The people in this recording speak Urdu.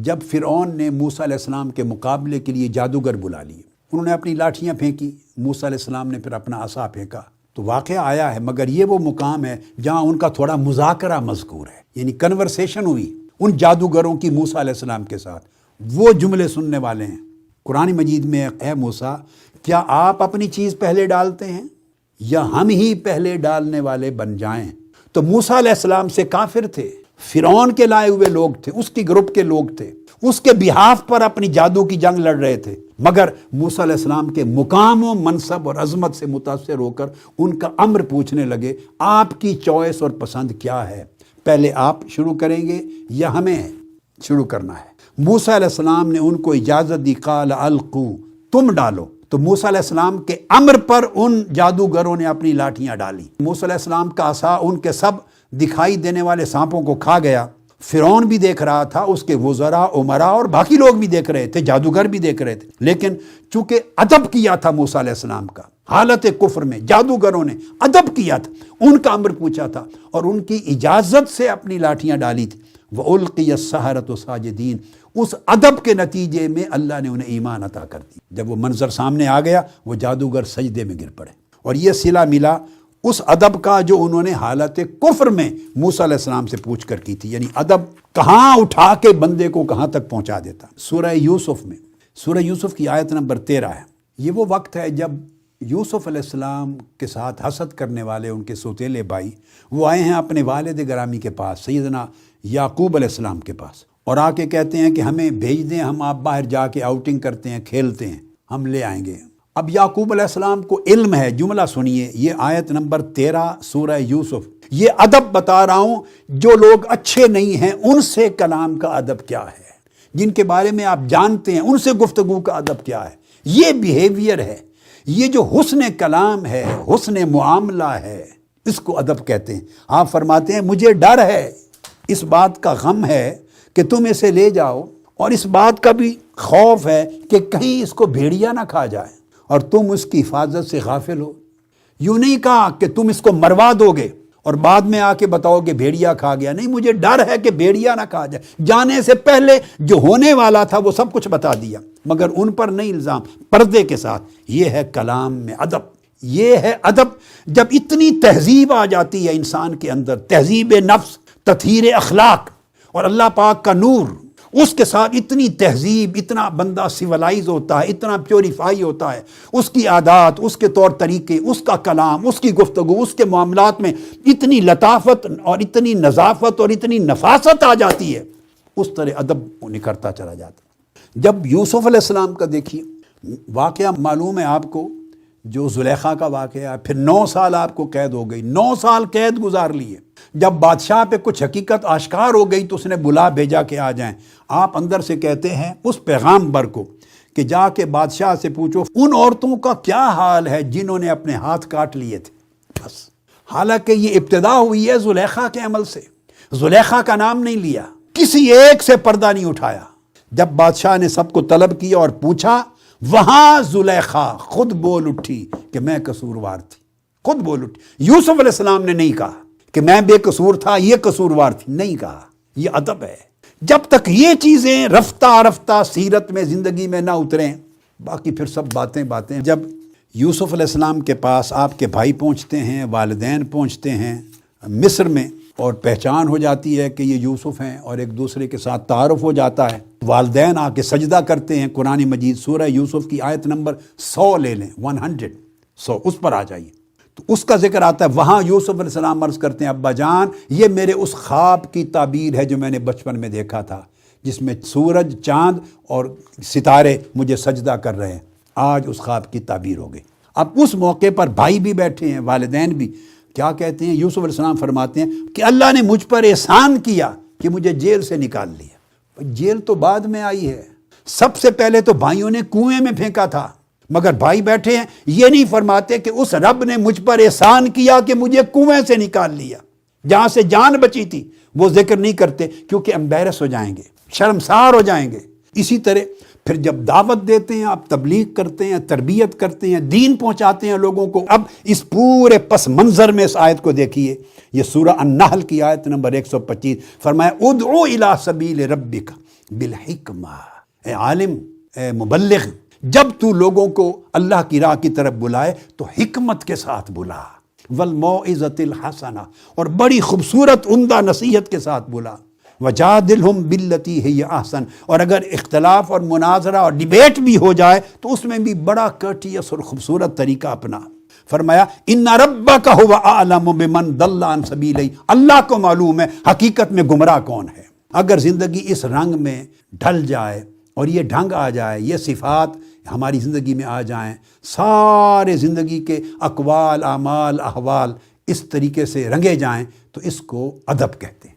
جب فرعون نے موسیٰ علیہ السلام کے مقابلے کے لیے جادوگر بلا لیے، انہوں نے اپنی لاٹھیاں پھینکی، موسیٰ علیہ السلام نے پھر اپنا عصا پھینکا، تو واقعہ آیا ہے، مگر یہ وہ مقام ہے جہاں ان کا تھوڑا مذاکرہ مذکور ہے، یعنی کنورسیشن ہوئی ان جادوگروں کی موسیٰ علیہ السلام کے ساتھ۔ وہ جملے سننے والے ہیں قرآن مجید میں، اے موسیٰ کیا آپ اپنی چیز پہلے ڈالتے ہیں یا ہم ہی پہلے ڈالنے والے بن جائیں؟ تو موسیٰ علیہ السلام سے کافر تھے، فرعون کے لائے ہوئے لوگ تھے، اس کی گروپ کے لوگ تھے، اس کے بہاف پر اپنی جادو کی جنگ لڑ رہے تھے، مگر موسیٰ علیہ السلام کے مقام و منصب اور عظمت سے متاثر ہو کر ان کا امر پوچھنے لگے، آپ کی چوائس اور پسند کیا ہے؟ پہلے آپ شروع کریں گے یا ہمیں شروع کرنا ہے؟ موسیٰ علیہ السلام نے ان کو اجازت دی، قال القوا، تم ڈالو۔ تو موسیٰ علیہ السلام کے امر پر ان جادوگروں نے اپنی لاٹھیاں ڈالی۔ موسیٰ علیہ السلام کا عصا ان کے سب دکھائی دینے والے سانپوں کو کھا گیا۔ فرعون بھی دیکھ رہا تھا، اس کے وزراء، امراء اور باقی لوگ بھی دیکھ رہے تھے، جادوگر بھی دیکھ رہے تھے، لیکن چونکہ ادب کیا تھا موسیٰ علیہ السلام کا، حالت کفر میں جادوگروں نے ادب کیا تھا، ان کا امر پوچھا تھا اور ان کی اجازت سے اپنی لاٹھیاں ڈالی تھی۔ وَأُلْقِيَ السَّحَرَةُ سَاجِدِينَ، اس ادب کے نتیجے میں اللہ نے انہیں ایمان عطا کر دی۔ جب وہ منظر سامنے آ گیا، وہ جادوگر سجدے میں گر پڑے، اور یہ صلہ ملا اس ادب کا جو انہوں نے حالت کفر میں موسیٰ علیہ السلام سے پوچھ کر کی تھی، یعنی ادب کہاں اٹھا کے بندے کو کہاں تک پہنچا دیتا۔ سورہ یوسف میں، سورہ یوسف کی آیت نمبر 13 ہے۔ یہ وہ وقت ہے جب یوسف علیہ السلام کے ساتھ حسد کرنے والے ان کے سوتیلے بھائی وہ آئے ہیں اپنے والد گرامی کے پاس، سیدنا یعقوب علیہ السلام کے پاس، اور آ کے کہتے ہیں کہ ہمیں بھیج دیں، ہم آپ باہر جا کے آؤٹنگ کرتے ہیں، کھیلتے ہیں، ہم لے آئیں گے۔ اب یعقوب علیہ السلام کو علم ہے، جملہ سنیے، یہ آیت نمبر 13 سورہ یوسف، یہ ادب بتا رہا ہوں، جو لوگ اچھے نہیں ہیں ان سے کلام کا ادب کیا ہے، جن کے بارے میں آپ جانتے ہیں ان سے گفتگو کا ادب کیا ہے، یہ بیہیویئر ہے، یہ جو حسن کلام ہے، حسن معاملہ ہے، اس کو ادب کہتے ہیں۔ آپ فرماتے ہیں مجھے ڈر ہے، اس بات کا غم ہے کہ تم اسے لے جاؤ، اور اس بات کا بھی خوف ہے کہ کہیں اس کو بھیڑیا نہ کھا جائے اور تم اس کی حفاظت سے غافل ہو۔ یوں نہیں کہا کہ تم اس کو مروا دو گے اور بعد میں آ کے بتاؤ کہ بھیڑیا کھا گیا، نہیں، مجھے ڈر ہے کہ بھیڑیا نہ کھا جائے۔ جانے سے پہلے جو ہونے والا تھا وہ سب کچھ بتا دیا، مگر ان پر نہیں الزام، پردے کے ساتھ۔ یہ ہے کلام میں ادب، یہ ہے ادب۔ جب اتنی تہذیب آ جاتی ہے انسان کے اندر، تہذیب نفس، تطہیر اخلاق، اور اللہ پاک کا نور، اس کے ساتھ اتنی تہذیب، اتنا بندہ سیولائز ہوتا ہے، اتنا پیوریفائی ہوتا ہے، اس کی عادات، اس کے طور طریقے، اس کا کلام، اس کی گفتگو، اس کے معاملات میں اتنی لطافت اور اتنی نظافت اور اتنی نفاست آ جاتی ہے، اس طرح ادب نکھرتا چلا جاتا ہے۔ جب یوسف علیہ السلام کا دیکھیے واقعہ معلوم ہے آپ کو، جو زلیخا کا واقعہ ہے، پھر 9 سال آپ کو قید ہو گئی، 9 سال قید گزار لیے۔ جب بادشاہ پہ کچھ حقیقت آشکار ہو گئی تو اس نے بلا بھیجا کہ آ جائیں۔ آپ اندر سے کہتے ہیں اس پیغامبر کو کہ جا کے بادشاہ سے پوچھو ان عورتوں کا کیا حال ہے جنہوں نے اپنے ہاتھ کاٹ لیے تھے۔ بس، حالانکہ یہ ابتدا ہوئی ہے زلیخا کے عمل سے، زلیخا کا نام نہیں لیا، کسی ایک سے پردہ نہیں اٹھایا۔ جب بادشاہ نے سب کو طلب کیا اور پوچھا، وہاں زلیخا خود بول اٹھی کہ میں قصوروار تھی، خود بول اٹھی۔ یوسف علیہ السلام نے نہیں کہا کہ میں بے قصور تھا، یہ قصوروار تھی، نہیں کہا۔ یہ ادب ہے۔ جب تک یہ چیزیں رفتہ رفتہ سیرت میں، زندگی میں نہ اتریں، باقی پھر سب باتیں۔ جب یوسف علیہ السلام کے پاس آپ کے بھائی پہنچتے ہیں، والدین پہنچتے ہیں مصر میں، اور پہچان ہو جاتی ہے کہ یہ یوسف ہیں اور ایک دوسرے کے ساتھ تعارف ہو جاتا ہے، والدین آ کے سجدہ کرتے ہیں۔ قرآن مجید سورہ یوسف کی آیت نمبر 100 لے لیں، 100 اس پر آ جائیے، تو اس کا ذکر آتا ہے۔ وہاں یوسف علیہ السلام عرض کرتے ہیں، ابا جان یہ میرے اس خواب کی تعبیر ہے جو میں نے بچپن میں دیکھا تھا، جس میں سورج، چاند اور ستارے مجھے سجدہ کر رہے ہیں، آج اس خواب کی تعبیر ہو گئی۔ اب اس موقع پر بھائی بھی بیٹھے ہیں، والدین بھی، کیا کہتے ہیں؟ یوسف علیہ السلام فرماتے ہیں کہ اللہ نے مجھ پر احسان کیا کہ مجھے جیل سے نکال لیا۔ جیل تو بعد میں آئی ہے، سب سے پہلے تو بھائیوں نے کنویں میں پھینکا تھا، مگر بھائی بیٹھے ہیں، یہ نہیں فرماتے کہ اس رب نے مجھ پر احسان کیا کہ مجھے کنویں سے نکال لیا، جہاں سے جان بچی تھی، وہ ذکر نہیں کرتے کیونکہ امبیرس ہو جائیں گے، شرمسار ہو جائیں گے۔ اسی طرح پھر جب دعوت دیتے ہیں، آپ تبلیغ کرتے ہیں، تربیت کرتے ہیں، دین پہنچاتے ہیں لوگوں کو۔ اب اس پورے پس منظر میں اس آیت کو دیکھیے، یہ سورہ النحل کی آیت نمبر 125، فرمایا ادعو الی سبیل ربک، بالحکمہ، اے عالم، اے مبلغ، جب تو لوگوں کو اللہ کی راہ کی طرف بلائے تو حکمت کے ساتھ بلا، والموعظۃ الحسنہ، اور بڑی خوبصورت عمدہ نصیحت کے ساتھ بلا، وجادلہم باللتی ہی احسن، اور اگر اختلاف اور مناظرہ اور ڈیبیٹ بھی ہو جائے تو اس میں بھی بڑا کرٹیس اور خوبصورت طریقہ اپنا۔ فرمایا ان ربک ھو اعلم بمن ضل عن سبیلہ، اللہ کو معلوم ہے حقیقت میں گمراہ کون ہے۔ اگر زندگی اس رنگ میں ڈھل جائے اور یہ ڈھنگ آ جائے، یہ صفات ہماری زندگی میں آ جائیں، سارے زندگی کے اقوال، اعمال، احوال اس طریقے سے رنگے جائیں، تو اس کو ادب کہتے ہیں۔